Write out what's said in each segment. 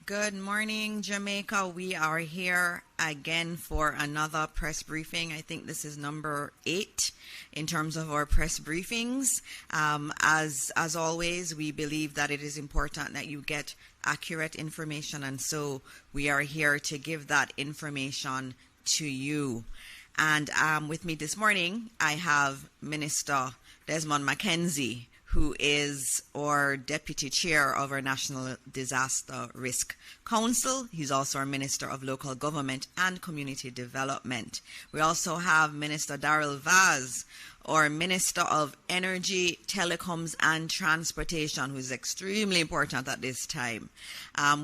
Good morning, Jamaica. We are here again for another press briefing. I think this is number 8 in terms of our press briefings. As always, we believe that it is important that you get accurate information, and so we are here to give that information to you. And with me this morning, I have Minister Desmond Mackenzie, who is our Deputy Chair of our National Disaster Risk Council. He's also our Minister of Local Government and Community Development. We also have Minister Darrell Vaz, our Minister of Energy, Telecoms and Transportation, who is extremely important at this time.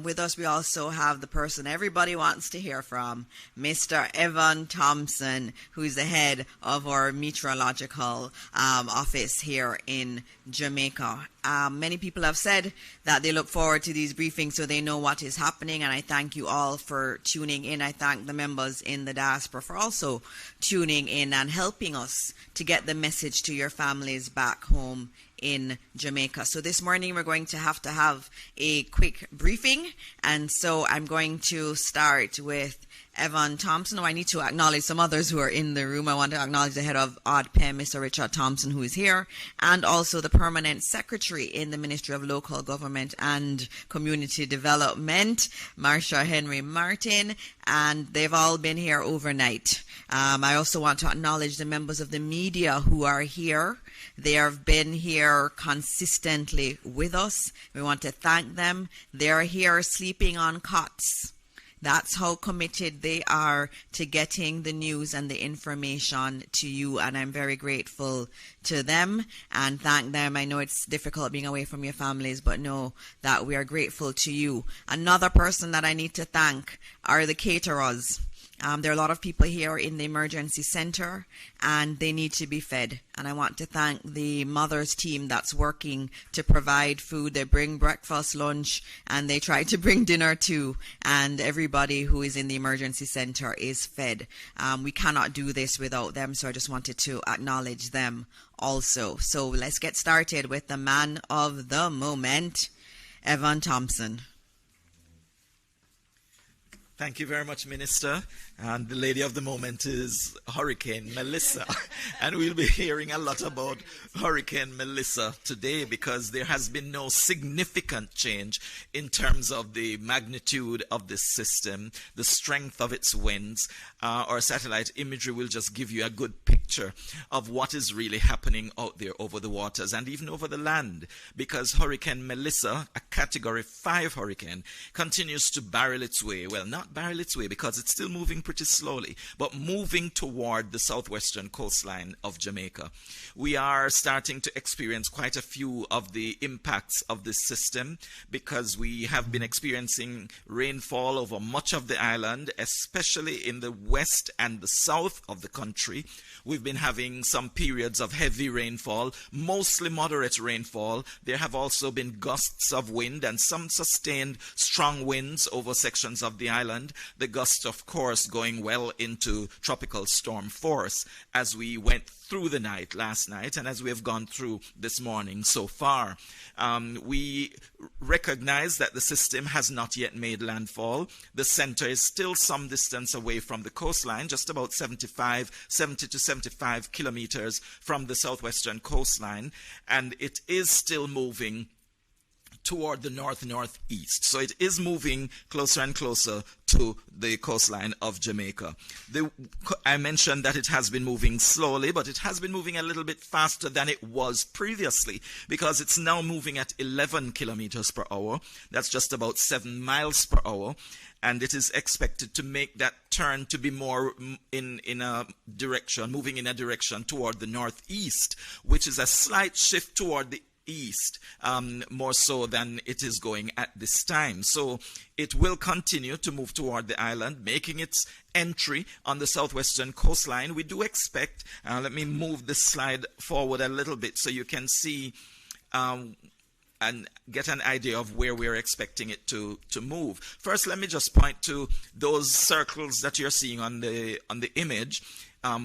With us, we also have the person everybody wants to hear from, Mr. Evan Thompson, who is the head of our Meteorological office here in Jamaica. Many people have said that they look forward to these briefings so they know what is happening, and I thank you all for tuning in. I thank the members in the diaspora for also tuning in and helping us to get the message to your families back home in Jamaica. So this morning we're going to have a quick briefing, and so I'm going to start with Evan Thompson. I need to acknowledge some others who are in the room. I want to acknowledge the head of ODPEM, Mr. Richard Thompson, who is here, and also the permanent secretary in the Ministry of Local Government and Community Development, Marsha Henry Martin, and they've all been here overnight. I also want to acknowledge the members of the media who are here. They have been here consistently with us. We want to thank them. They are here sleeping on cots. That's how committed they are to getting the news and the information to you, and I'm very grateful to them and thank them. I know it's difficult being away from your families, but know that we are grateful to you. Another person that I need to thank are the caterers. There are a lot of people here in the emergency center, and they need to be fed. And I want to thank the mothers team that's working to provide food. They bring breakfast, lunch, and they try to bring dinner too. And everybody who is in the emergency center is fed. We cannot do this without them, so I just wanted to acknowledge them also. So let's get started with the man of the moment, Evan Thompson. Thank you very much, Minister. And the lady of the moment is Hurricane Melissa. And we'll be hearing a lot about Hurricane Melissa today because there has been no significant change in terms of the magnitude of this system, the strength of its winds. Our satellite imagery will just give you a good picture of what is really happening out there over the waters and even over the land, because Hurricane Melissa, a Category 5 hurricane, continues to barrel its way. Well, not barrel its way because it's still moving pretty slowly, but moving toward the southwestern coastline of Jamaica. We are starting to experience quite a few of the impacts of this system because we have been experiencing rainfall over much of the island, especially in the west and the south of the country. We've been having some periods of heavy rainfall, mostly moderate rainfall. There have also been gusts of wind and some sustained strong winds over sections of the island. The gusts, of course, going well into tropical storm force as we went through the night last night and as we have gone through this morning so far. We recognize that the system has not yet made landfall. The center is still some distance away from the coastline, just about 70 to 75 kilometers from the southwestern coastline, and it is still moving toward the north-northeast. So it is moving closer and closer to the coastline of Jamaica. I mentioned that it has been moving slowly, but it has been moving a little bit faster than it was previously because it's now moving at 11 kilometers per hour. That's just about 7 miles per hour. And it is expected to make that turn to be more in a direction, moving in a direction toward the northeast, which is a slight shift toward the east, more so than it is going at this time. So it will continue to move toward the island, making its entry on the southwestern coastline. We do expect, let me move this slide forward a little bit so you can see and get an idea of where we're expecting it to move. First, let me just point to those circles that you're seeing on the image.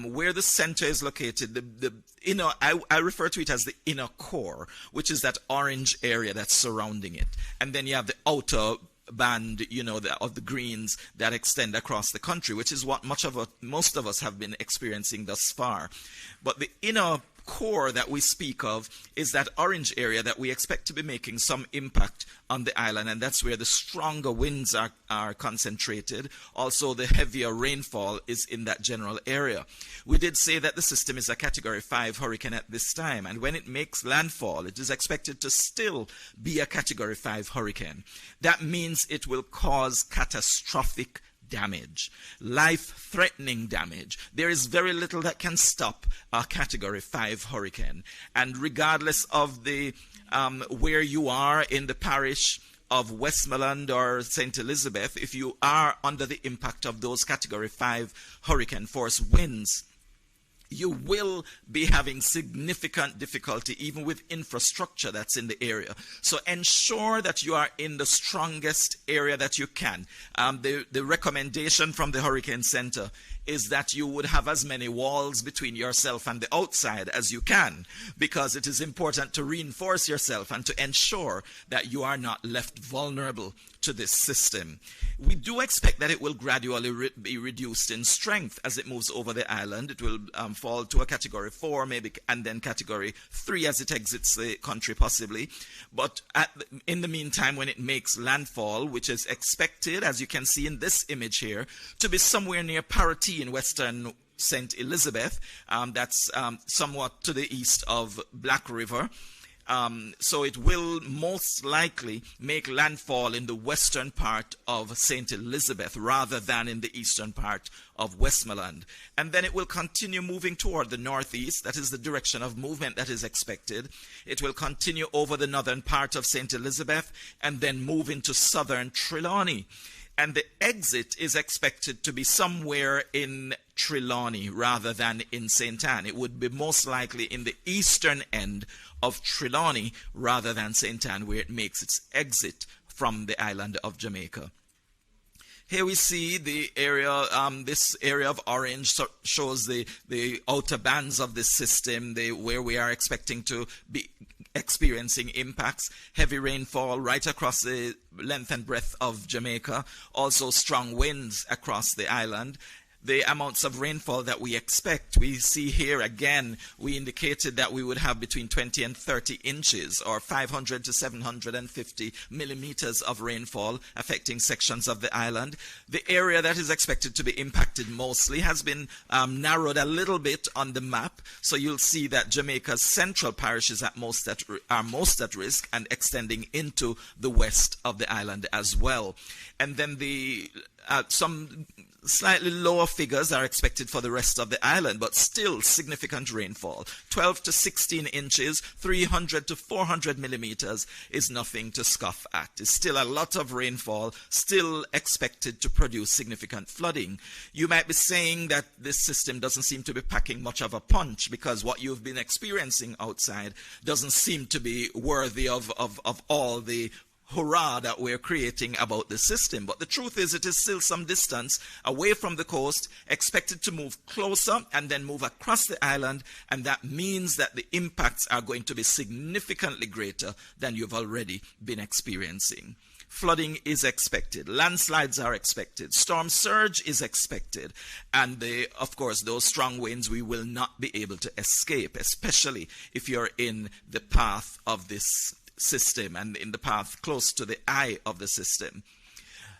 Where the center is located, the inner, I refer to it as the inner core, which is that orange area that's surrounding it. And then you have the outer band, of the greens that extend across the country, which is what most of us have been experiencing thus far. But the inner core that we speak of is that orange area that we expect to be making some impact on the island, and that's where the stronger winds are concentrated. Also, the heavier rainfall is in that general area. We did say that the system is a Category 5 hurricane at this time, and when it makes landfall, it is expected to still be a Category 5 hurricane. That means it will cause catastrophic damage, life-threatening damage. There is very little that can stop a Category 5 hurricane. And regardless of the where you are in the parish of Westmoreland or St. Elizabeth, if you are under the impact of those Category 5 hurricane force winds, you will be having significant difficulty even with infrastructure that's in the area. So ensure that you are in the strongest area that you can. The recommendation from the Hurricane Center is that you would have as many walls between yourself and the outside as you can, because it is important to reinforce yourself and to ensure that you are not left vulnerable to this system. We do expect that it will gradually be reduced in strength as it moves over the island. It will fall to a Category 4 maybe, and then Category 3 as it exits the country possibly. But in the meantime, when it makes landfall, which is expected, as you can see in this image here, to be somewhere near Parati in western St. Elizabeth, that's somewhat to the east of Black River. So it will most likely make landfall in the western part of St. Elizabeth rather than in the eastern part of Westmoreland. And then it will continue moving toward the northeast. That is the direction of movement that is expected. It will continue over the northern part of St. Elizabeth and then move into southern Trelawney. And the exit is expected to be somewhere in Trelawney rather than in St. Anne. It would be most likely in the eastern end of Trelawney rather than St. Anne, where it makes its exit from the island of Jamaica. Here we see the area, this area of orange shows the outer bands of the system, where we are expecting to be experiencing impacts. Heavy rainfall right across the length and breadth of Jamaica. Also strong winds across the island. The amounts of rainfall that we expect, we see here again, we indicated that we would have between 20 and 30 inches or 500 to 750 millimeters of rainfall affecting sections of the island. The area that is expected to be impacted mostly has been narrowed a little bit on the map. So you'll see that Jamaica's central parishes are most at risk and extending into the west of the island as well. And then some slightly lower figures are expected for the rest of the island, but still significant rainfall. 12 to 16 inches, 300 to 400 millimeters is nothing to scoff at. It's still a lot of rainfall, still expected to produce significant flooding. You might be saying that this system doesn't seem to be packing much of a punch because what you've been experiencing outside doesn't seem to be worthy of all the hurrah that we're creating about the system. But the truth is, it is still some distance away from the coast, expected to move closer and then move across the island, and that means that the impacts are going to be significantly greater than you've already been experiencing. Flooding is expected, landslides are expected, storm surge is expected, and of course those strong winds we will not be able to escape, especially if you're in the path of this system and in the path close to the eye of the system.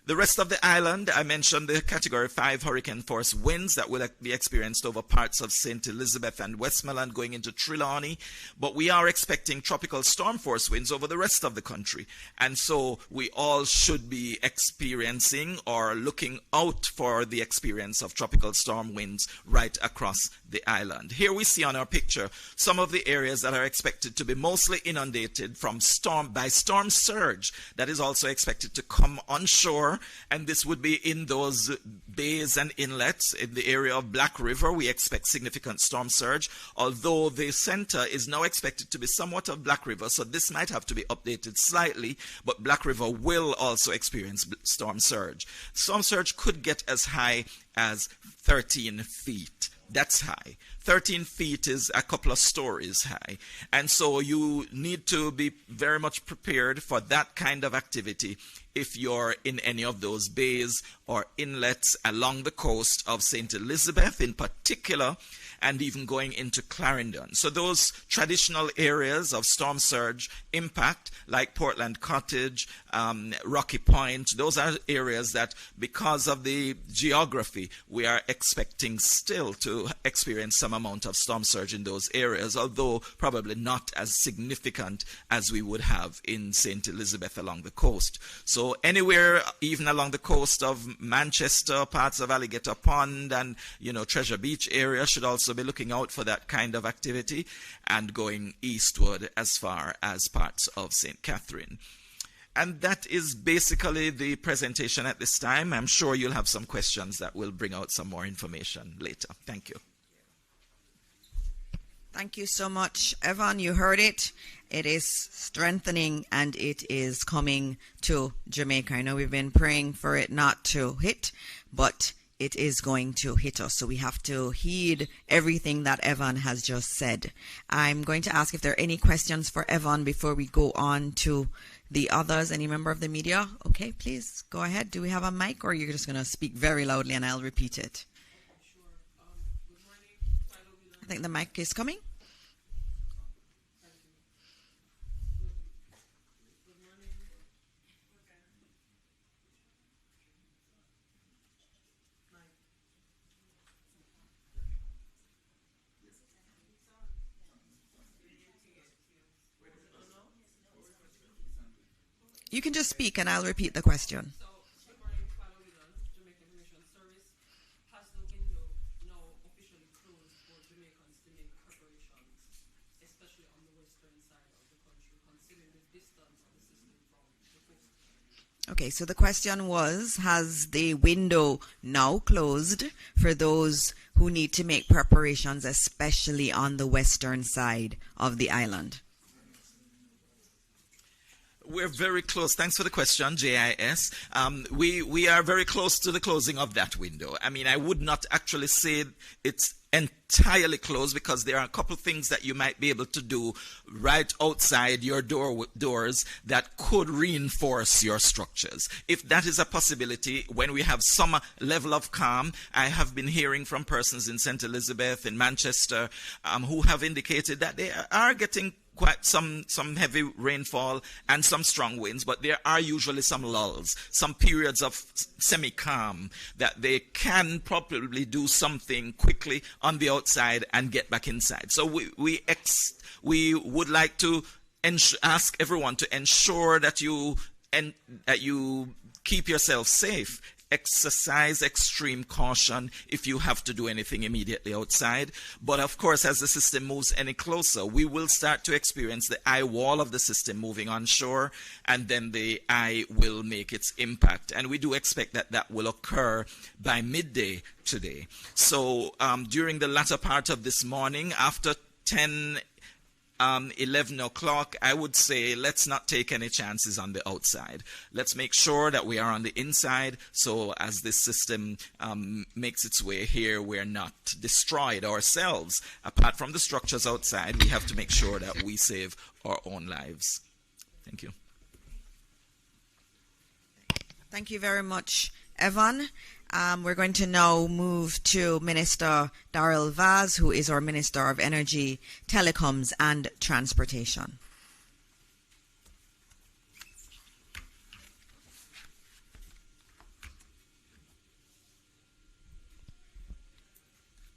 The rest of the island, I mentioned the Category 5 hurricane force winds that will be experienced over parts of St. Elizabeth and Westmoreland going into Trelawney, but we are expecting tropical storm force winds over the rest of the country. And so we all should be experiencing or looking out for the experience of tropical storm winds right across the island. Here we see on our picture some of the areas that are expected to be mostly inundated by storm surge that is also expected to come onshore. And this would be in those bays and inlets. In the area of Black River, we expect significant storm surge, although the center is now expected to be somewhat of Black River, so this might have to be updated slightly, but Black River will also experience storm surge. Storm surge could get as high as 13 feet. That's high. 13 feet is a couple of stories high. And so you need to be very much prepared for that kind of activity if you're in any of those bays or inlets along the coast of St. Elizabeth in particular, and even going into Clarendon. So those traditional areas of storm surge impact, like Portland Cottage, Rocky Point, those are areas that, because of the geography, we are expecting still to experience some amount of storm surge in those areas, although probably not as significant as we would have in St. Elizabeth along the coast. So anywhere, even along the coast of Manchester, parts of Alligator Pond, and Treasure Beach area should also be looking out for that kind of activity, and going eastward as far as parts of St. Catherine. And that is basically the presentation at this time. I'm sure you'll have some questions that will bring out some more information later. Thank you. Thank you so much, Evan. You heard it. It is strengthening and it is coming to Jamaica. I know we've been praying for it not to hit, but it is going to hit us. So we have to heed everything that Evan has just said. I'm going to ask if there are any questions for Evan before we go on to the others. Any member of the media? Okay, please go ahead. Do we have a mic, or you're just going to speak very loudly and I'll repeat it? Sure. Good morning. I think the mic is coming. You can just speak and I'll repeat the question. So, good morning, Jamaica Information Service. Has the window now officially closed for Jamaicans to make preparations, especially on the western side of the country, considering the distance of the system from the coast? Okay, so the question was, has the window now closed for those who need to make preparations, especially on the western side of the island? We're very close. Thanks for the question, JIS. We are very close to the closing of that window. I mean, I would not actually say it's entirely closed, because there are a couple of things that you might be able to do right outside your doors that could reinforce your structures. If that is a possibility, when we have some level of calm, I have been hearing from persons in St. Elizabeth, in Manchester, who have indicated that they are getting quite some heavy rainfall and some strong winds, but there are usually some lulls, some periods of semi-calm that they can probably do something quickly on the outside and get back inside. So we would like to ask everyone to ensure that you keep yourself safe. Exercise extreme caution if you have to do anything immediately outside. But of course, as the system moves any closer, we will start to experience the eye wall of the system moving onshore, and then the eye will make its impact. And we do expect that that will occur by midday today. So during the latter part of this morning, after 11 o'clock, I would say let's not take any chances on the outside. Let's make sure that we are on the inside, so as this system makes its way here, we're not destroyed ourselves. Apart from the structures outside, we have to make sure that we save our own lives. Thank you. Thank you very much, Evan. We're going to now move to Minister Darrell Vaz, who is our Minister of Energy, Telecoms and Transportation.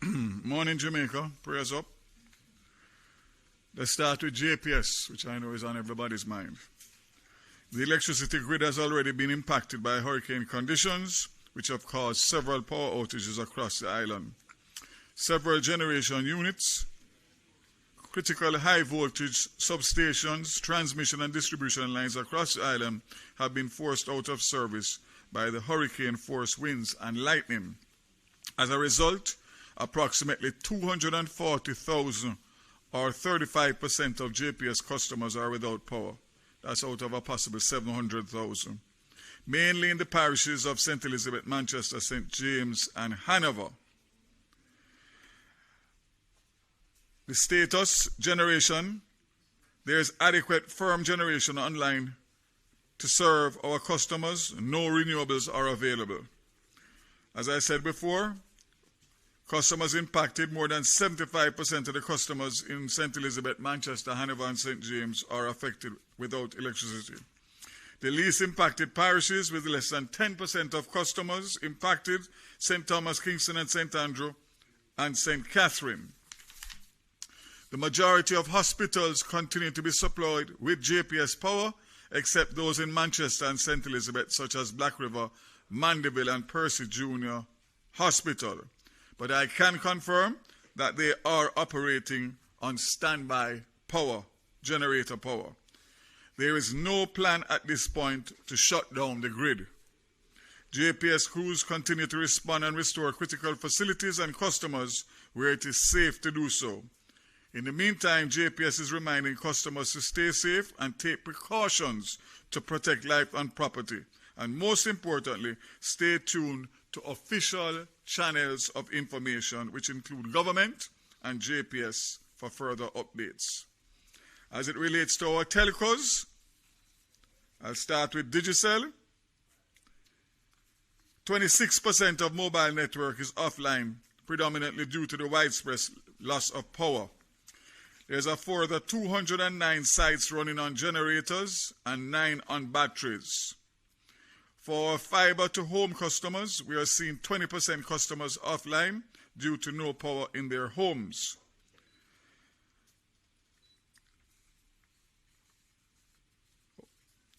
Morning, Jamaica. Prayers up. Let's start with JPS, which I know is on everybody's mind. The electricity grid has already been impacted by hurricane conditions, which have caused several power outages across the island. Several generation units, critical high-voltage substations, transmission and distribution lines across the island have been forced out of service by the hurricane-force winds and lightning. As a result, approximately 240,000 or 35% of JPS customers are without power. That's out of a possible 700,000. Mainly in the parishes of St. Elizabeth, Manchester, St. James, and Hanover. The status, generation, there is adequate firm generation online to serve our customers, no renewables are available. As I said before, customers impacted, more than 75% of the customers in St. Elizabeth, Manchester, Hanover, and St. James are affected without electricity. The least impacted parishes, with less than 10% of customers impacted, St. Thomas, Kingston, and St. Andrew, and St. Catherine. The majority of hospitals continue to be supplied with JPS power, except those in Manchester and St. Elizabeth, such as Black River, Mandeville, and Percy Junior Hospital. But I can confirm that they are operating on standby power, generator power. There is no plan at this point to shut down the grid. JPS crews continue to respond and restore critical facilities and customers where it is safe to do so. In the meantime, JPS is reminding customers to stay safe and take precautions to protect life and property. And most importantly, stay tuned to official channels of information, which include government and JPS, for further updates. As it relates to our telcos, I'll start with Digicel. 26% of mobile network is offline, predominantly due to the widespread loss of power. There's a further 209 sites running on generators and 9 on batteries. For our fiber-to-home customers, we are seeing 20% customers offline due to no power in their homes.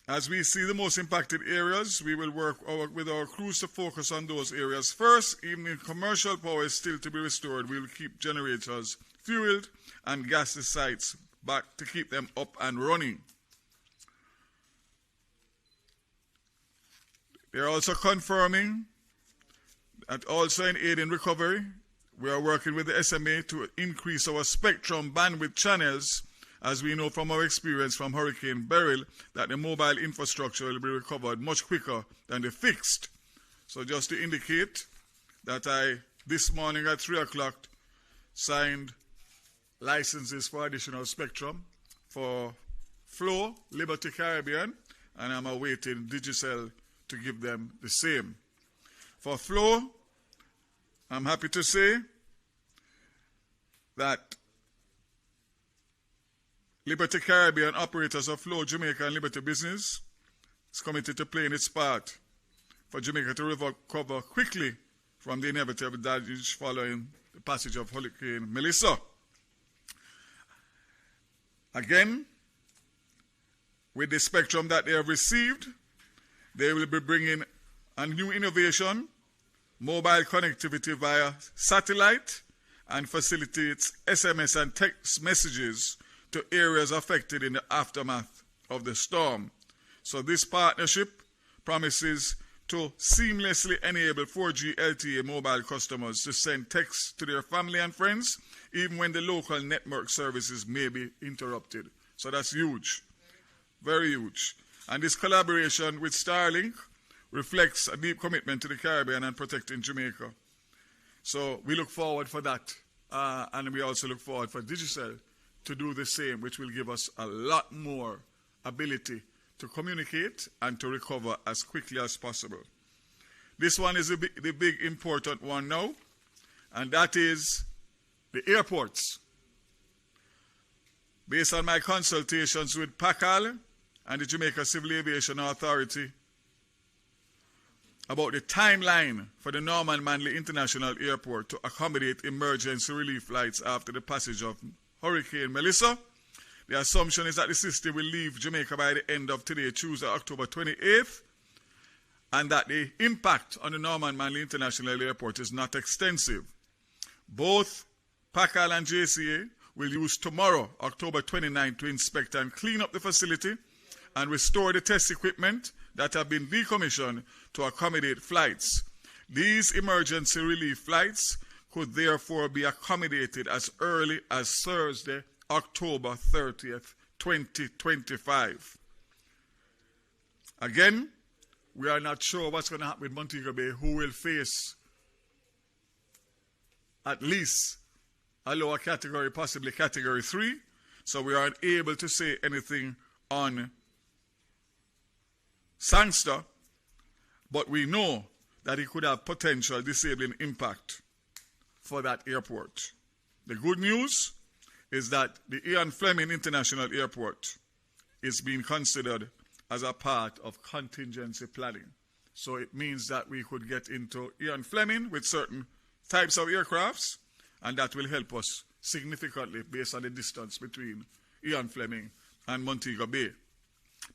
As we see the most impacted areas, we will work with our crews to focus on those areas first. Even if commercial power is still to be restored, we will keep generators fueled and gas the sites back to keep them up and running. They are also confirming that also in aid in recovery, we are working with the SMA to increase our spectrum bandwidth channels, as we know from our experience from Hurricane Beryl that the mobile infrastructure will be recovered much quicker than the fixed. So just to indicate that I, this morning at 3 o'clock, signed licenses for additional spectrum for Flow, Liberty Caribbean, and I'm awaiting Digicel to give them the same. For Flow, I'm happy to say that Liberty Caribbean, operators of Flow Jamaica and Liberty Business, is committed to playing its part for Jamaica to recover quickly from the inevitable damage following the passage of Hurricane Melissa. Again, with the spectrum that they have received, they will be bringing a new innovation, mobile connectivity via satellite, and facilitates SMS and text messages to areas affected in the aftermath of the storm. So this partnership promises to seamlessly enable 4G LTE mobile customers to send texts to their family and friends, even when the local network services may be interrupted. So that's huge, very huge. And this collaboration with Starlink reflects a deep commitment to the Caribbean and protecting Jamaica. So we look forward for that. And we also look forward for Digicel to do the same, which will give us a lot more ability to communicate and to recover as quickly as possible. This one is the big important one now, and that is the airports. Based on my consultations with PACAL and the Jamaica Civil Aviation Authority about the timeline for the Norman Manley International Airport to accommodate emergency relief flights after the passage of Hurricane Melissa, the assumption is that the system will leave Jamaica by the end of today, Tuesday, October 28th, and that the impact on the Norman Manley International Airport is not extensive. Both PACAL and JCA will use tomorrow, October 29th, to inspect and clean up the facility and restore the test equipment that have been decommissioned to accommodate flights. These emergency relief flights could therefore be accommodated as early as Thursday, October 30th, 2025. Again, we are not sure what's going to happen with Montego Bay, who will face at least a lower category, possibly category 3. So we aren't able to say anything on sangster, but we know that it could have potential disabling impact for that airport. The good news is that the Ian Fleming International Airport is being considered as a part of contingency planning. So it means that we could get into Ian Fleming with certain types of aircrafts, and that will help us significantly based on the distance between Ian Fleming and Montego Bay.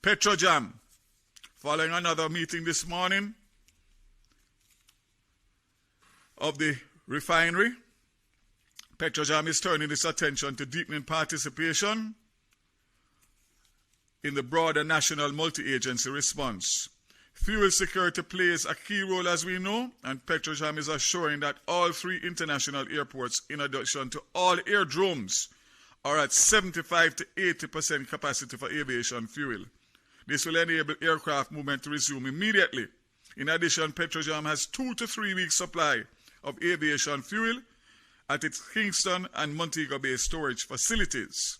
Petrojam, following another meeting this morning of the refinery, Petrojam is turning its attention to deepening participation in the broader national multi-agency response. Fuel security plays a key role, as we know, and Petrojam is assuring that all 3 international airports, in addition to all airdromes, are at 75 to 80% capacity for aviation fuel. This will enable aircraft movement to resume immediately. In addition, Petrojam has 2 to 3 weeks supply of aviation fuel at its Kingston and Montego Bay storage facilities.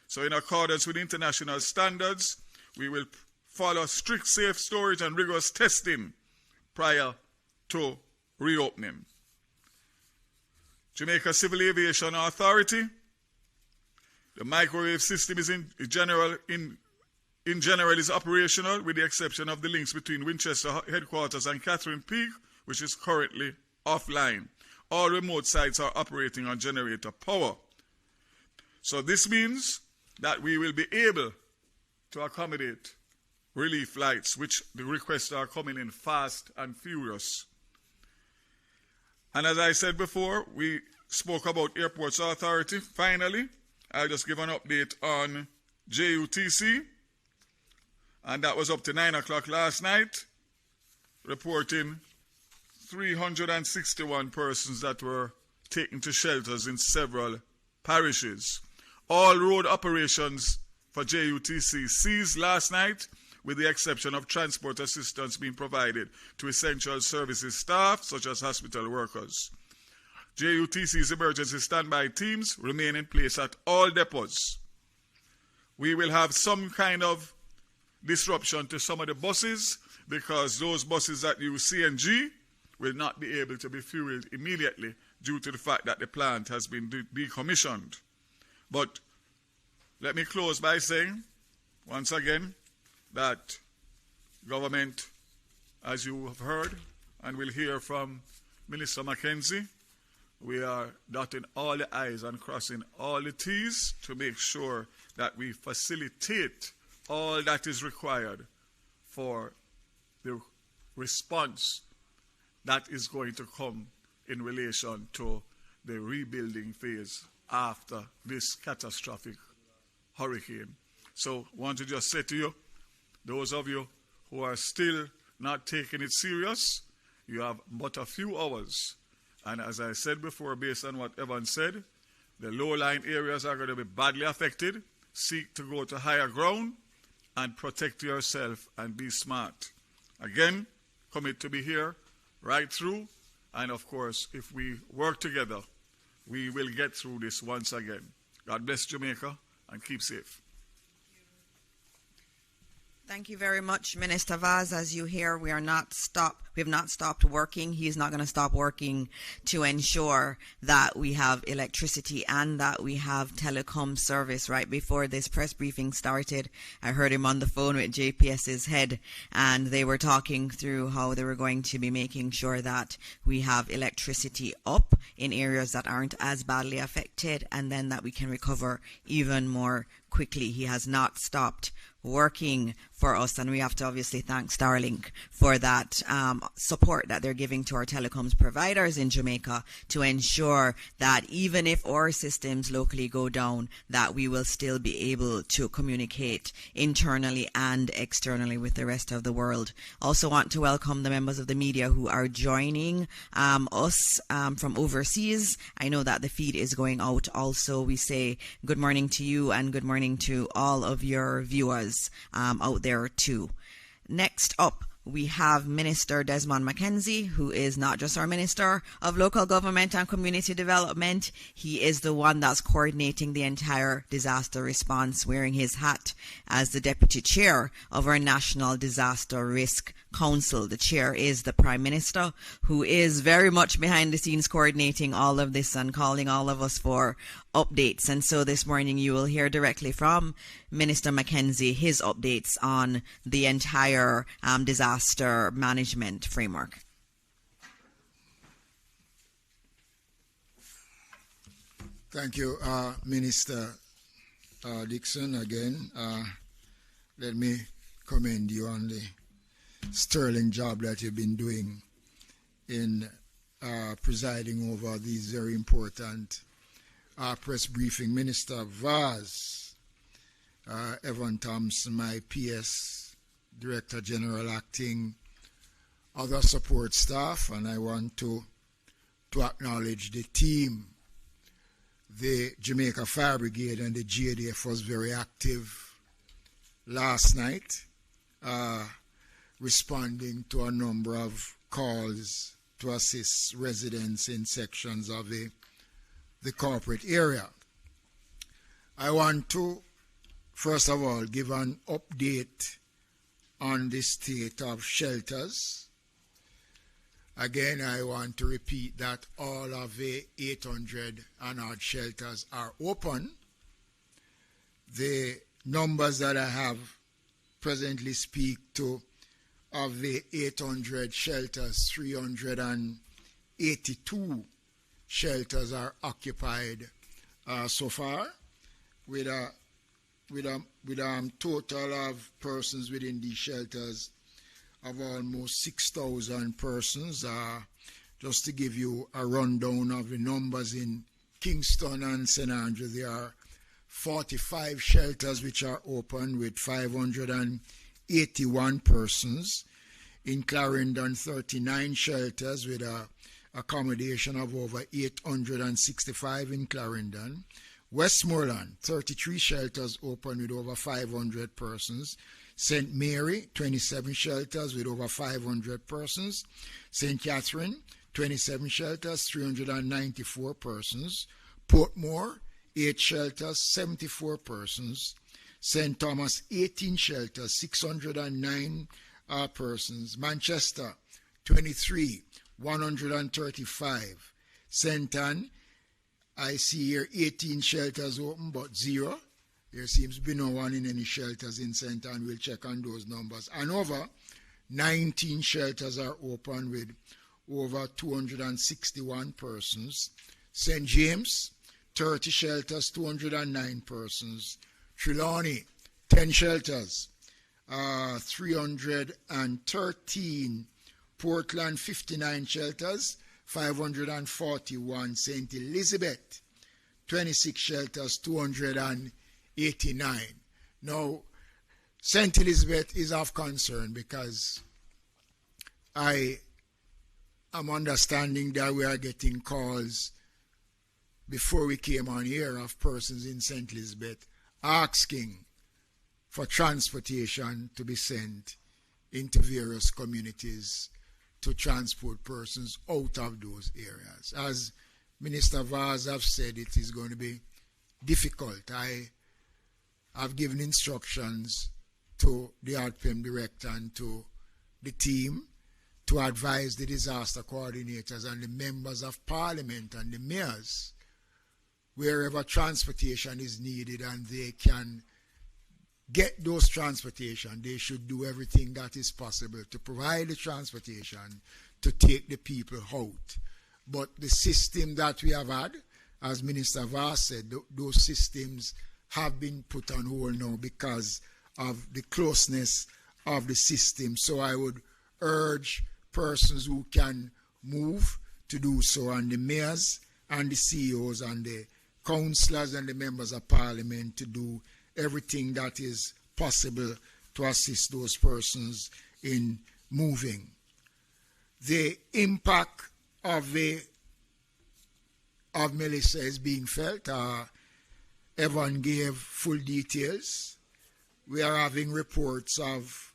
So in accordance with international standards, we will follow strict safe storage and rigorous testing prior to reopening. Jamaica Civil Aviation Authority, the microwave system is in general is operational, with the exception of the links between Winchester headquarters and Catherine Peak, which is currently offline. All remote sites are operating on generator power. So this means that we will be able to accommodate relief flights, which the requests are coming in fast and furious. And as I said before, we spoke about Airports Authority. Finally, I'll just give an update on JUTC. And that was up to 9 o'clock last night, reporting 361 persons that were taken to shelters in several parishes. All road operations for JUTC ceased last night, with the exception of transport assistance being provided to essential services staff, such as hospital workers. JUTC's emergency standby teams remain in place at all depots. We will have some kind of disruption to some of the buses, because those buses that use CNG will not be able to be fueled immediately due to the fact that the plant has been decommissioned. But let me close by saying, once again, that government, as you have heard and will hear from Minister Mackenzie, we are dotting all the I's and crossing all the T's to make sure that we facilitate all that is required for the response that is going to come in relation to the rebuilding phase after this catastrophic hurricane. So I want to just say to you, those of you who are still not taking it serious, you have but a few hours. And as I said before, based on what Evan said, the low-lying areas are going to be badly affected. Seek to go to higher ground and protect yourself and be smart. Again, commit to be here right through. And of course, if we work together, we will get through this once again. God bless Jamaica and keep safe. Thank you very much, Minister Vaz. As you hear, we have not stopped working. He is not going to stop working to ensure that we have electricity and that we have telecom service. Right before this press briefing started, I heard him on the phone with JPS's head, and they were talking through how they were going to be making sure that we have electricity up in areas that aren't as badly affected, and then that we can recover even more quickly. He has not stopped working for us, and we have to obviously thank Starlink for that support that they're giving to our telecoms providers in Jamaica to ensure that even if our systems locally go down, that we will still be able to communicate internally and externally with the rest of the world. Also want to welcome the members of the media who are joining us from overseas. I know that the feed is going out also. We say good morning to you and good morning to all of your viewers out there too. Next up, we have Minister Desmond McKenzie, who is not just our Minister of Local Government and Community Development. He is the one that's coordinating the entire disaster response, wearing his hat as the Deputy Chair of our National Disaster Risk Council. The chair is the Prime Minister, who is very much behind the scenes coordinating all of this and calling all of us for updates. And so this morning you will hear directly from Minister McKenzie his updates on the entire disaster management framework. Thank you, Minister Dixon. Again, let me commend you on the sterling job that you've been doing in presiding over these very important press briefing. Minister Vaz, Evan Thompson, my PS, Director General Acting, other support staff, and I want to acknowledge the team. The Jamaica Fire Brigade and the GADF was very active last night, responding to a number of calls to assist residents in sections of the corporate area. I want to, first of all, give an update on the state of shelters. Again, I want to repeat that all of the 800 and odd shelters are open. The numbers that I have presently speak to, of the 800 shelters, 382 shelters are occupied so far, with a total of persons within these shelters of almost 6,000 persons. Just to give you a rundown of the numbers in Kingston and St. Andrew, there are 45 shelters which are open with 581 persons. In Clarendon, 39 shelters with a accommodation of over 865 in Clarendon. Westmoreland, 33 shelters open with over 500 persons. St. Mary, 27 shelters with over 500 persons. St. Catherine, 27 shelters, 394 persons. Portmore, 8 shelters, 74 persons. St. Thomas, 18 shelters, 609 persons. Manchester, 23, 135. St. Anne, I see here 18 shelters open, but 0. There seems to be no one in any shelters in St. Anne. We'll check on those numbers. And over 19 shelters are open with over 261 persons. St. James, 30 shelters, 209 persons. Trelawney, 10 shelters, 313. Portland, 59 shelters, 541. St. Elizabeth, 26 shelters, 289. Now, St. Elizabeth is of concern because I am understanding that we are getting calls before we came on here of persons in St. Elizabeth asking for transportation to be sent into various communities to transport persons out of those areas. As Minister Vaz have said, it is going to be difficult. I've given instructions to the ODPEM director and to the team to advise the disaster coordinators and the members of parliament and the mayors wherever transportation is needed and they can get those transportation, they should do everything that is possible to provide the transportation to take the people out. But the system that we have had, as Minister Vaz said, those systems have been put on hold now because of the closeness of the system. So I would urge persons who can move to do so, and the mayors and the CEOs and the councillors and the members of parliament to do everything that is possible to assist those persons in moving. The impact of Melissa is being felt. Evan gave full details. We are having reports of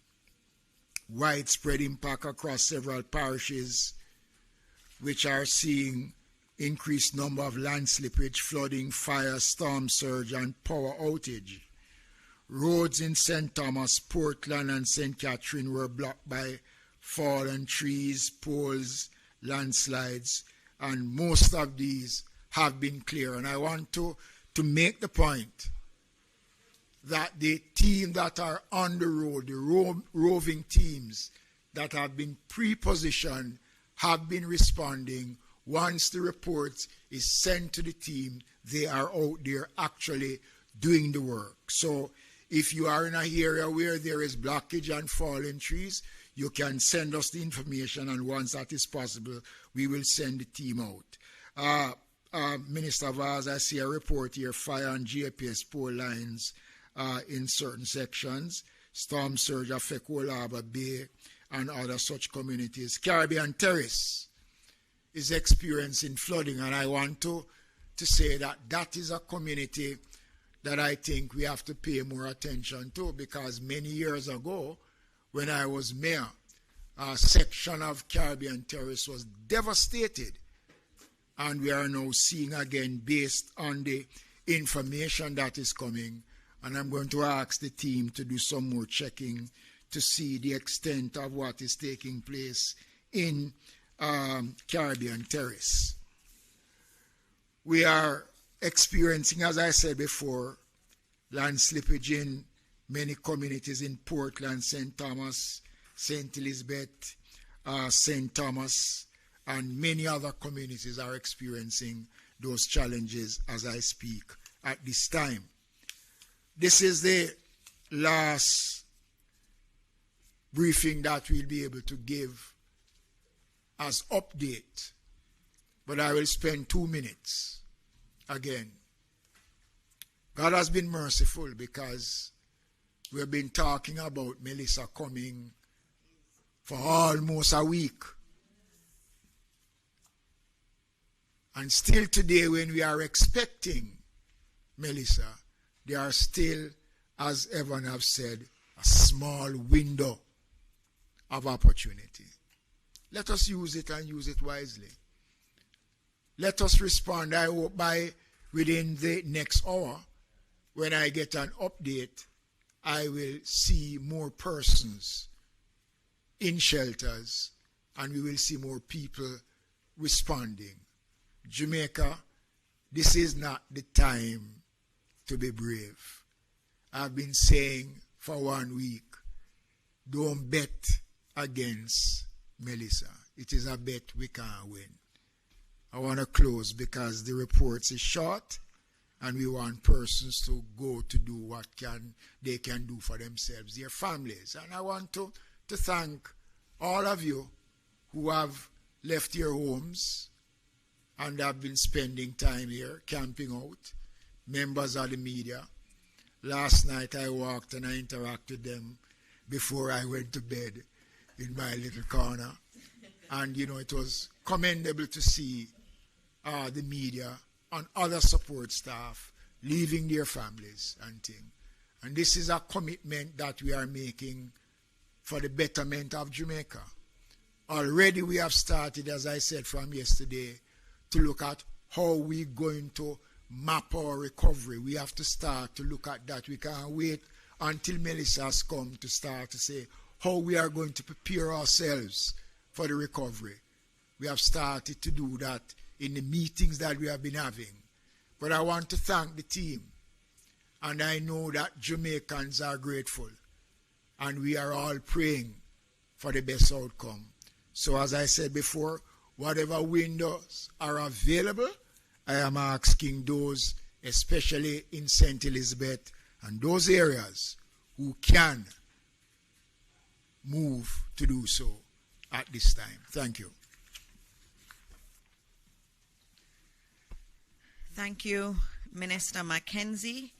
widespread impact across several parishes, which are seeing increased number of land slippage, flooding, fire, storm surge, and power outage. Roads in St. Thomas, Portland, and St. Catherine were blocked by fallen trees, poles, landslides, and most of these have been clear. And I want to make the point that the team that are on the road, the roving teams that have been pre-positioned, have been responding. Once the report is sent to the team, they are out there actually doing the work. So if you are in an area where there is blockage and fallen trees, you can send us the information, and once that is possible, we will send the team out. Minister Vaz, I see a report here, fire and GPS pole lines in certain sections. Storm surge affect Old Harbour Bay and other such communities. Caribbean Terrace is experiencing flooding, and I want to say that that is a community that I think we have to pay more attention to, because many years ago, when I was mayor, a section of Caribbean Terrace was devastated. And we are now seeing again, based on the information that is coming, and I'm going to ask the team to do some more checking to see the extent of what is taking place in Caribbean Terrace. We are experiencing, as I said before, land slippage in many communities in Portland, St. Thomas, St. Elizabeth, St. Thomas, and many other communities are experiencing those challenges as I speak at this time. This is the last briefing that we'll be able to give as update, but I will spend 2 minutes again. God has been merciful, because we've been talking about Melissa coming for almost a week. And still today, when we are expecting Melissa, there are still, as Evan have said, a small window of opportunity. Let us use it, and use it wisely. Let us respond. I hope by within the next hour, when I get an update, I will see more persons in shelters, and we will see more people responding. Jamaica, this is not the time to be brave. I've been saying for 1 week, don't bet against Melissa. It is a bet we can't win. I want to close because the reports is short, and we want persons to go to do what they can do for themselves, their families. And I want to thank all of you who have left your homes and have been spending time here, camping out, members of the media. Last night I walked and I interacted with them before I went to bed in my little corner. And, it was commendable to see the media and other support staff leaving their families and things. And this is a commitment that we are making for the betterment of Jamaica. Already we have started, as I said from yesterday, to look at how we're going to map our recovery. We have to start to look at that. We can't wait until Melissa has come to start to say how we are going to prepare ourselves for the recovery. We have started to do that in the meetings that we have been having. But I want to thank the team. And I know that Jamaicans are grateful. And we are all praying for the best outcome. So as I said before, whatever windows are available, I am asking those, especially in St. Elizabeth and those areas, who can move to do so at this time. Thank you. Thank you, Minister Mackenzie.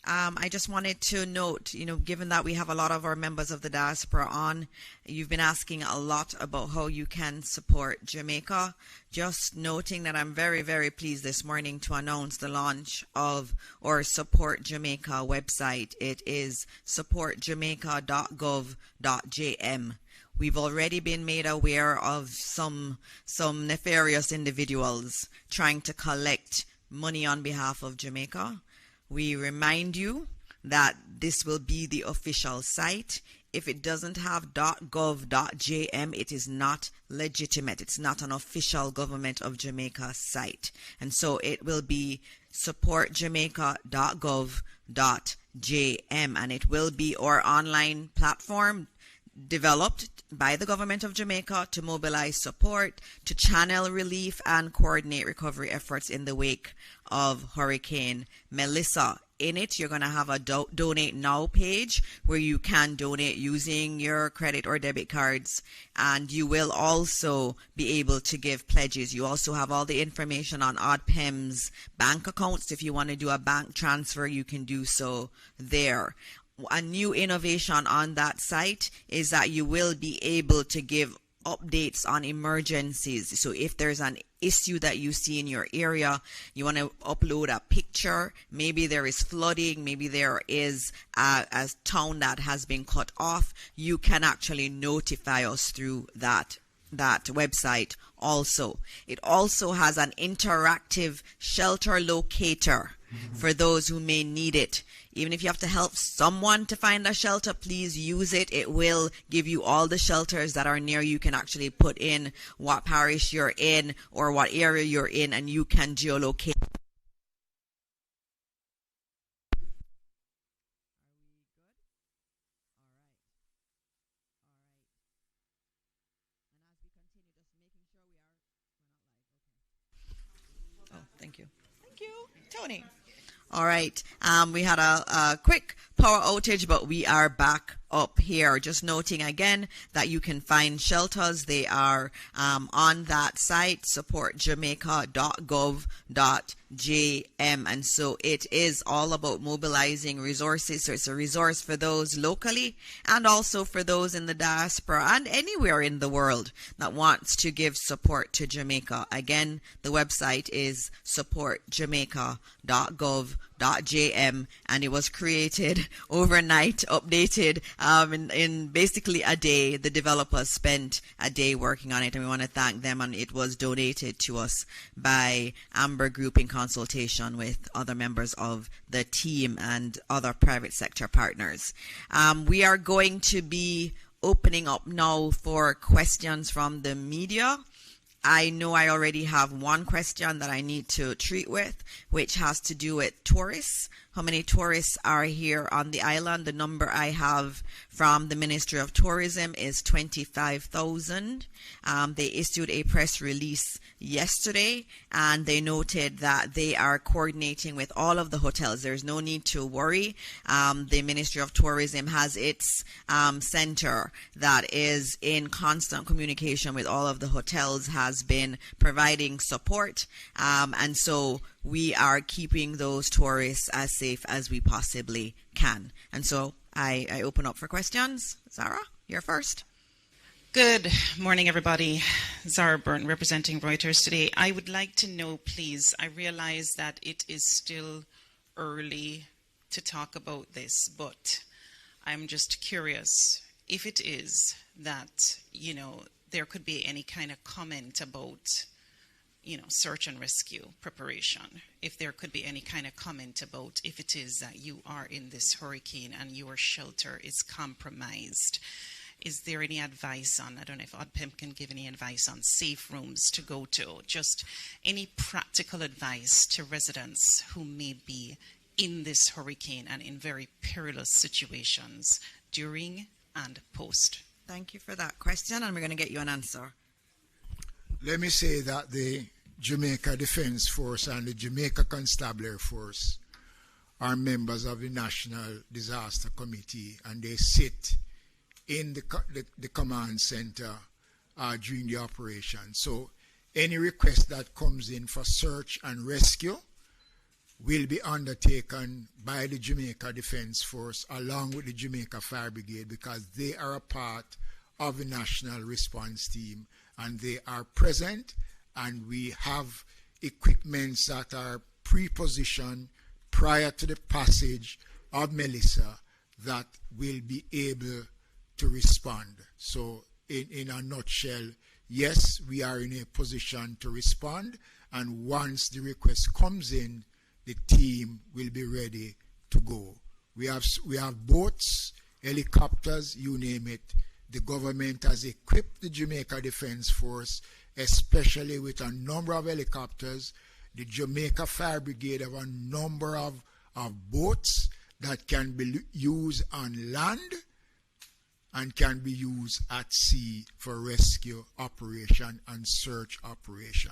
I just wanted to note, given that we have a lot of our members of the diaspora on, you've been asking a lot about how you can support Jamaica. Just noting that I'm very, very pleased this morning to announce the launch of our Support Jamaica website. It is supportjamaica.gov.jm. We've already been made aware of some nefarious individuals trying to collect money on behalf of Jamaica. We remind you that this will be the official site. If it doesn't have .gov.jm, it is not legitimate. It's not an official Government of Jamaica site. And so it will be supportjamaica.gov.jm, and it will be our online platform developed by the Government of Jamaica to mobilize support, to channel relief, and coordinate recovery efforts in the wake of Hurricane Melissa. In it, you're going to have a donate now page where you can donate using your credit or debit cards, and you will also be able to give pledges. You also have all the information on ODPEM's bank accounts. If you want to do a bank transfer, you can do so there. A new innovation on that site is that you will be able to give updates on emergencies. So if there's an issue that you see in your area, you want to upload a picture, maybe there is flooding, maybe there is a town that has been cut off, you can actually notify us through that website also. It also has an interactive shelter locator for those who may need it. Even if you have to help someone to find a shelter, please use it. It will give you all the shelters that are near you. You can actually put in what parish you're in or what area you're in, and you can geolocate. Oh, thank you. Thank you, Tony. All right. We had a quick power outage, but we are back up here. Just noting again that you can find shelters. They are on that site, supportjamaica.gov.jm. And so it is all about mobilizing resources. So it's a resource for those locally and also for those in the diaspora and anywhere in the world that wants to give support to Jamaica. Again, the website is supportjamaica.gov.jm, and it was created overnight, updated in basically a day. The developers spent a day working on it, and we want to thank them. And it was donated to us by Amber Group in consultation with other members of the team and other private sector partners. We are going to be opening up now for questions from the media. I know I already have one question that I need to treat with, which has to do with tourists. How many tourists are here on the island? The number I have from the Ministry of Tourism is 25,000. They issued a press release yesterday, and they noted that they are coordinating with all of the hotels. There's no need to worry. The Ministry of Tourism has its center that is in constant communication with all of the hotels, has been providing support, and so we are keeping those tourists as safe as we possibly can. And so I open up for questions. Zara, you're first. Good morning, everybody. Zara Burton, representing Reuters today. I would like to know, please, I realize that it is still early to talk about this, but I'm just curious if it is that, there could be any kind of comment about, search and rescue preparation. If there could be any kind of comment about if it is that you are in this hurricane and your shelter is compromised. Is there any advice on, I don't know if ODPEM can give any advice on safe rooms to go to, just any practical advice to residents who may be in this hurricane and in very perilous situations during and post? Thank you for that question, and we're going to get you an answer. Let me say that the Jamaica Defence Force and the Jamaica Constabulary Force are members of the National Disaster Committee, and they sit in the command center during the operation. So any request that comes in for search and rescue will be undertaken by the Jamaica Defence Force along with the Jamaica Fire Brigade, because they are a part of the national response team, and they are present, and we have equipments that are pre-positioned prior to the passage of Melissa that will be able to respond. So in a nutshell, yes, we are in a position to respond, and once the request comes in, the team will be ready to go. We have boats, helicopters, you name it. The government has equipped the Jamaica Defense Force, especially with a number of helicopters. The Jamaica Fire Brigade have a number of boats that can be used on land and can be used at sea for rescue operation and search operation.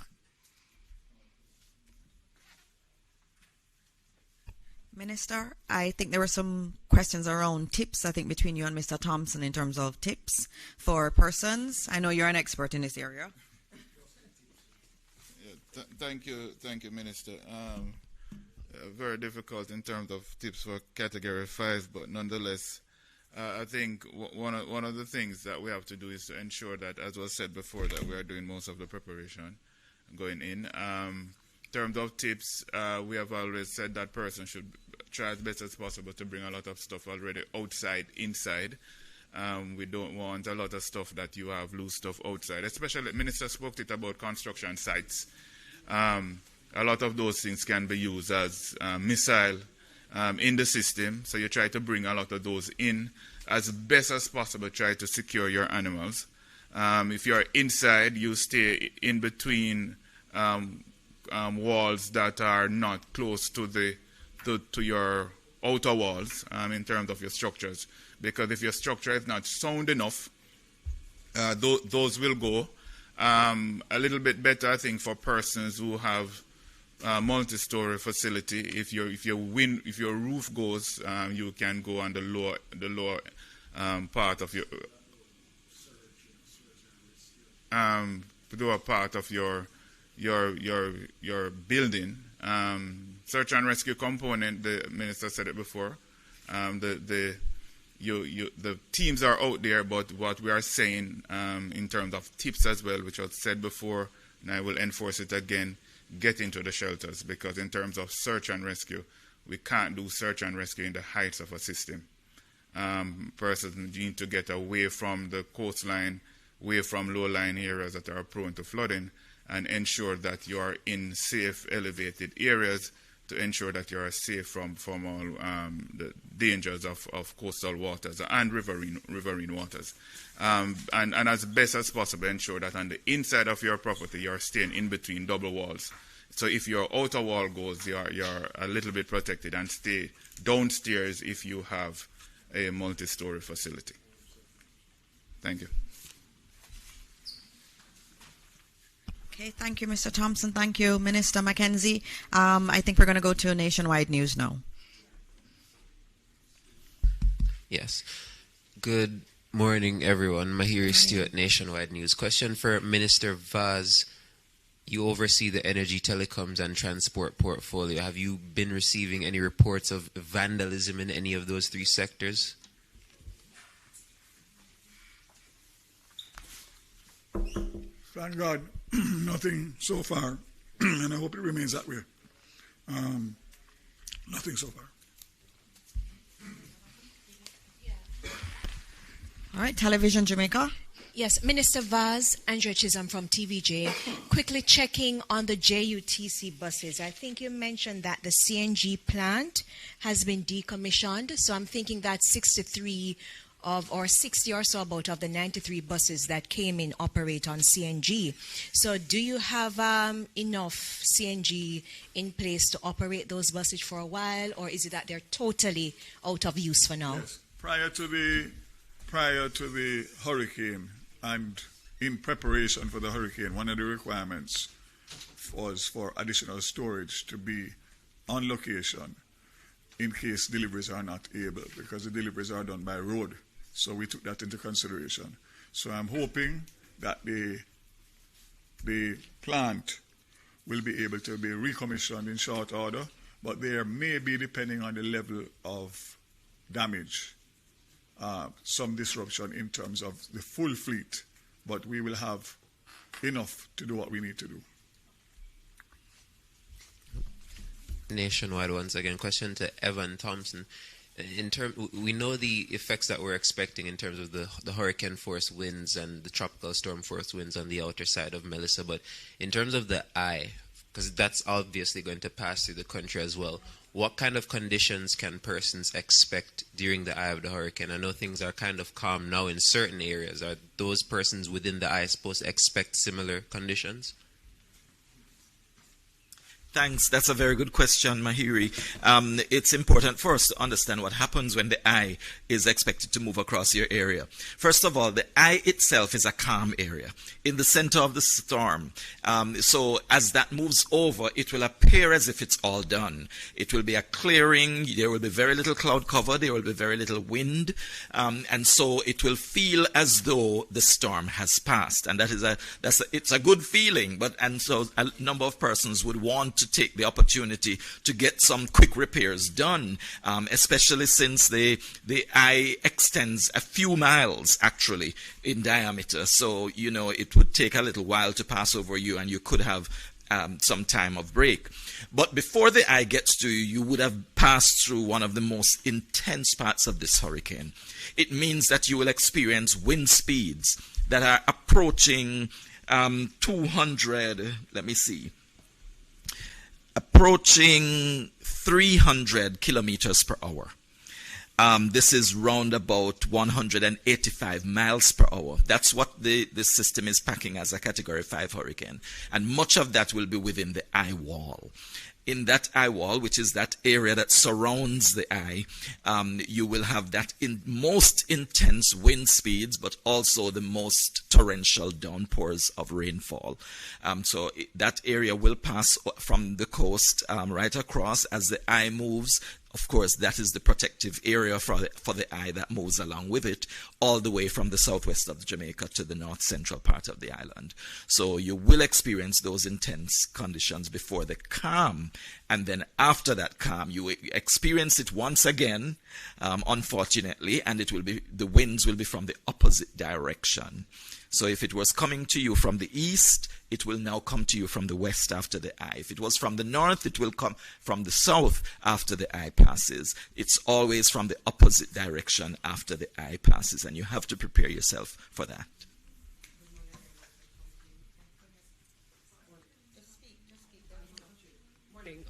Minister, I think there were some questions around tips, I think, between you and Mr. Thompson in terms of tips for persons. I know you're an expert in this area. Yeah, thank you, Minister. Very difficult in terms of tips for Category 5, but nonetheless, I think one of the things that we have to do is to ensure that, as was said before, that we are doing most of the preparation going in. In terms of tips, we have always said that person should try as best as possible to bring a lot of stuff already outside, inside. We don't want a lot of stuff that you have loose stuff outside, especially, Minister spoke it about construction sites. A lot of those things can be used as missile in the system, so you try to bring a lot of those in as best as possible, try to secure your animals. If you're inside, you stay in between walls that are not close to your outer walls in terms of your structures, because if your structure is not sound enough, those will go. A little bit better, I think, for persons who have multi-story facility. If your roof goes, you can go on the lower part of your your building. Search and rescue component, the minister said it before. The teams are out there, but what we are saying in terms of tips as well, which was said before, and I will enforce it again, get into the shelters, because in terms of search and rescue, we can't do search and rescue in the heights of a system. Persons need to get away from the coastline, away from low-lying areas that are prone to flooding, and ensure that you are in safe, elevated areas to ensure that you are safe from all the dangers of coastal waters and riverine waters. And as best as possible, ensure that on the inside of your property, you're staying in between double walls. So if your outer wall goes, you're a little bit protected, and stay downstairs if you have a multi-story facility. Thank you. Okay, thank you, Mr. Thompson. Thank you, Minister Mackenzie. I think we're going to go to Nationwide News now. Yes. Good morning, everyone. Mahiri Stewart, Nationwide News. Question for Minister Vaz. You oversee the energy, telecoms, and transport portfolio. Have you been receiving any reports of vandalism in any of those three sectors? Thank God, nothing so far, and I hope it remains that way. Nothing so far. All right, Television Jamaica. Yes, Minister Vaz, Andrea Chisholm from TVJ. Quickly checking on the JUTC buses. I think you mentioned that the CNG plant has been decommissioned, so I'm thinking that 63 or 60 or so about of the 93 buses that came in operate on CNG. So do you have enough CNG in place to operate those buses for a while, or is it that they're totally out of use for now? Yes. Prior to the hurricane and in preparation for the hurricane, one of the requirements was for additional storage to be on location in case deliveries are not able, because the deliveries are done by road. So we took that into consideration. So I'm hoping that the plant will be able to be recommissioned in short order, but there may be, depending on the level of damage, some disruption in terms of the full fleet, but we will have enough to do what we need to do. Nationwide once again. Question to Evan Thompson. we know the effects that we're expecting in terms of the hurricane force winds and the tropical storm force winds on the outer side of Melissa, but in terms of the eye, because that's obviously going to pass through the country as well, what kind of conditions can persons expect during the eye of the hurricane? I know things are kind of calm now in certain areas. Are those persons within the eye supposed to expect similar conditions? Thanks. That's a very good question, Mahiri. It's important for us to understand what happens when the eye is expected to move across your area. First of all, the eye itself is a calm area in the center of the storm. So as that moves over, it will appear as if it's all done. It will be a clearing. There will be very little cloud cover. There will be very little wind. And so it will feel as though the storm has passed. And it's a good feeling. And so a number of persons would want to take the opportunity to get some quick repairs done, especially since the eye extends a few miles actually in diameter. So, it would take a little while to pass over you, and you could have some time of break. But before the eye gets to you, you would have passed through one of the most intense parts of this hurricane. It means that you will experience wind speeds that are approaching 300 kilometers per hour. This is round about 185 miles per hour. That's what the system is packing as a Category 5 hurricane. And much of that will be within the eye wall. In that eye wall, which is that area that surrounds the eye, you will have that most intense wind speeds, but also the most torrential downpours of rainfall. So that area will pass from the coast right across as the eye moves. Of course, that is the protective area for the eye that moves along with it, all the way from the southwest of Jamaica to the north central part of the island. So you will experience those intense conditions before the calm, and then after that calm, you will experience it once again, unfortunately, and the winds will be from the opposite direction. So if it was coming to you from the east, it will now come to you from the west after the eye. If it was from the north, it will come from the south after the eye passes. It's always from the opposite direction after the eye passes, and you have to prepare yourself for that.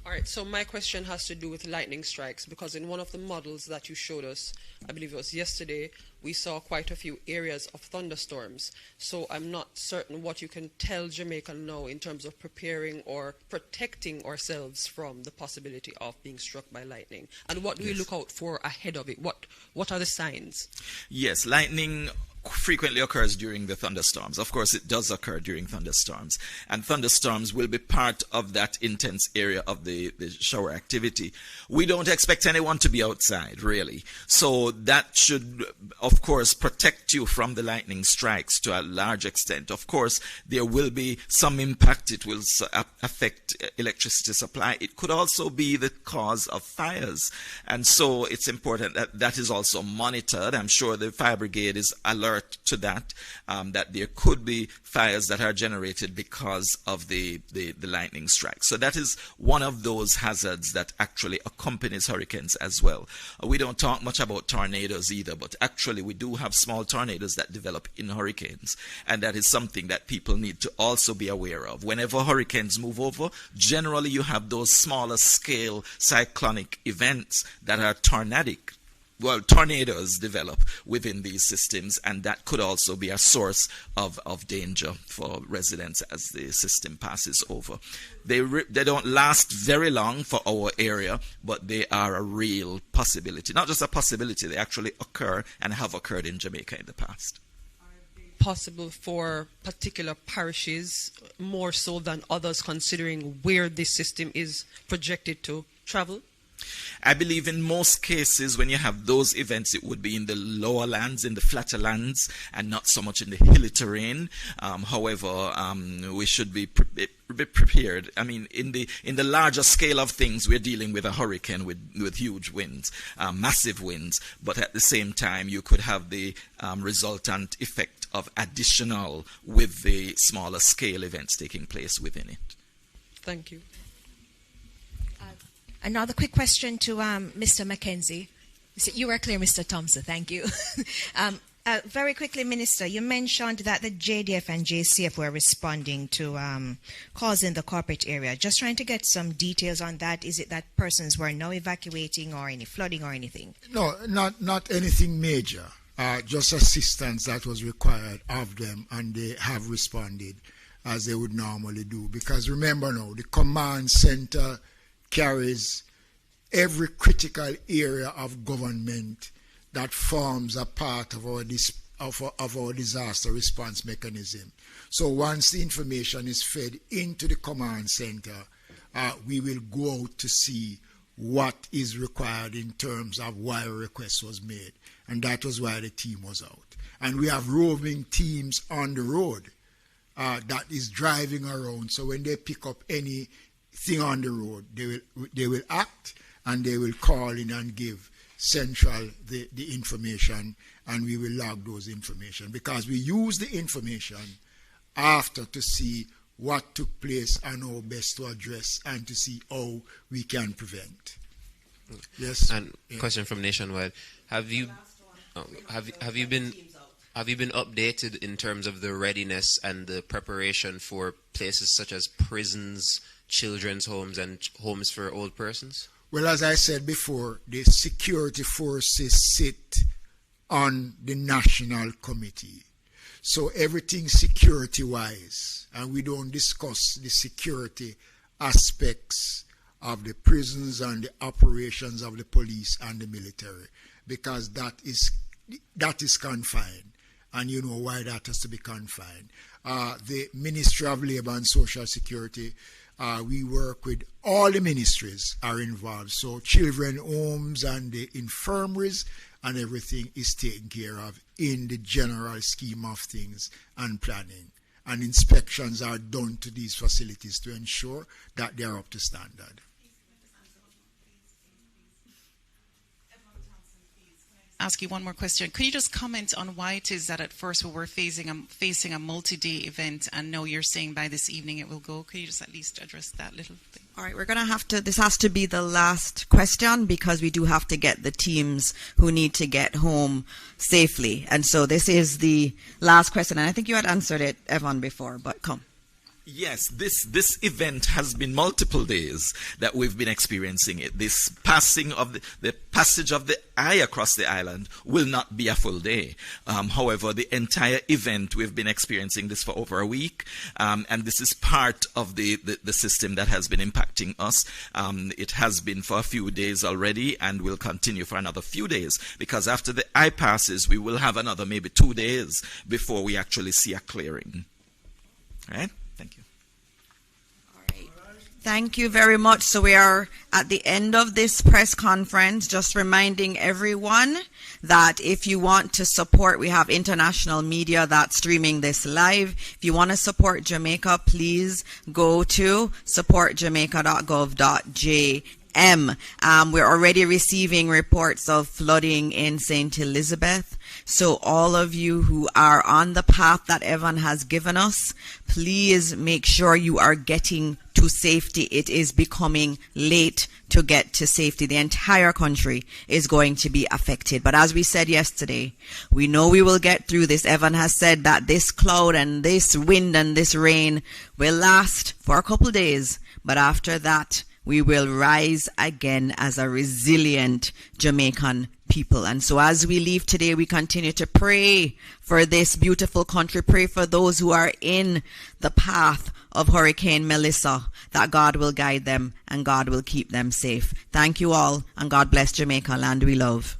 All right, so my question has to do with lightning strikes, because in one of the models that you showed us, I believe it was yesterday, we saw quite a few areas of thunderstorms. So I'm not certain what you can tell Jamaica now in terms of preparing or protecting ourselves from the possibility of being struck by lightning. And what do we look out for ahead of it? What are the signs? Yes, lightning frequently occurs during the thunderstorms. Of course, it does occur during thunderstorms. And thunderstorms will be part of that intense area of the shower activity. We don't expect anyone to be outside, really. So that should, of course, protect you from the lightning strikes to a large extent. Of course, there will be some impact. It will affect electricity supply. It could also be the cause of fires. And so it's important that that is also monitored. I'm sure the fire brigade is alert to that, that there could be fires that are generated because of the lightning strike. So that is one of those hazards that actually accompanies hurricanes as well. We don't talk much about tornadoes either, but actually we do have small tornadoes that develop in hurricanes, and that is something that people need to also be aware of. Whenever hurricanes move over, generally you have those smaller scale cyclonic events that are tornadic. Well, tornadoes develop within these systems, and that could also be a source of danger for residents as the system passes over. They don't last very long for our area, but they are a real possibility. Not just a possibility, they actually occur and have occurred in Jamaica in the past. Possible for particular parishes more so than others, considering where this system is projected to travel? I believe in most cases when you have those events, it would be in the lower lands, in the flatter lands, and not so much in the hilly terrain. However, we should be prepared. I mean, in the larger scale of things, we're dealing with a hurricane with huge winds, massive winds. But at the same time, you could have the resultant effect of additional with the smaller scale events taking place within it. Thank you. Another quick question to Mr. Mackenzie. You were clear, Mr. Thompson. Thank you. Very quickly, Minister, you mentioned that the JDF and JCF were responding to calls in the corporate area. Just trying to get some details on that. Is it that persons were now evacuating or any flooding or anything? No, not anything major. Just assistance that was required of them, and they have responded as they would normally do. Because remember now, the command center carries every critical area of government that forms a part of our disaster response mechanism. So once the information is fed into the command center, we will go out to see what is required in terms of why a request was made. And that was why the team was out. And we have roving teams on the road that is driving around. So when they pick up anything on the road, they will act, and they will call in and give Central the information, and we will log those information, because we use the information after to see what took place and how best to address and to see how we can prevent. Yes. And question from Nationwide: Have you been updated in terms of the readiness and the preparation for places such as prisons, children's homes, and homes for old persons? Well, as I said before, the security forces sit on the National Committee. So everything security-wise, and we don't discuss the security aspects of the prisons and the operations of the police and the military, because that is confined, and you know why that has to be confined. The Ministry of Labour and Social Security, we work with all the ministries are involved. So children homes and the infirmaries and everything is taken care of in the general scheme of things and planning. And inspections are done to these facilities to ensure that they are up to standard. Ask you one more question. Could you just comment on why it is that at first we were facing a multi-day event, and now you're saying by this evening it will go? Could you just at least address that little thing? All right, we're going to have to, this has to be the last question, because we do have to get the teams who need to get home safely. And so this is the last question. And I think you had answered it, Evan, before, but come. Yes, this event has been multiple days that we've been experiencing it. This passing of the passage of the eye across the island will not be a full day. However, the entire event, we've been experiencing this for over a week, and this is part of the system that has been impacting us. It has been for a few days already, and will continue for another few days, because after the eye passes, we will have another maybe 2 days before we actually see a clearing. All right? Thank you. All right. Thank you very much. So we are at the end of this press conference, just reminding everyone that if you want to support, we have international media that's streaming this live. If you want to support Jamaica, please go to supportjamaica.gov.jm. We're already receiving reports of flooding in St. Elizabeth. So all of you who are on the path that Evan has given us, please make sure you are getting to safety. It is becoming late to get to safety. The entire country is going to be affected. But as we said yesterday, we know we will get through this. Evan has said that this cloud and this wind and this rain will last for a couple days. But after that, we will rise again as a resilient Jamaican people. And so as we leave today, we continue to pray for this beautiful country. Pray for those who are in the path of Hurricane Melissa, that God will guide them and God will keep them safe. Thank you all, and God bless Jamaica, land we love.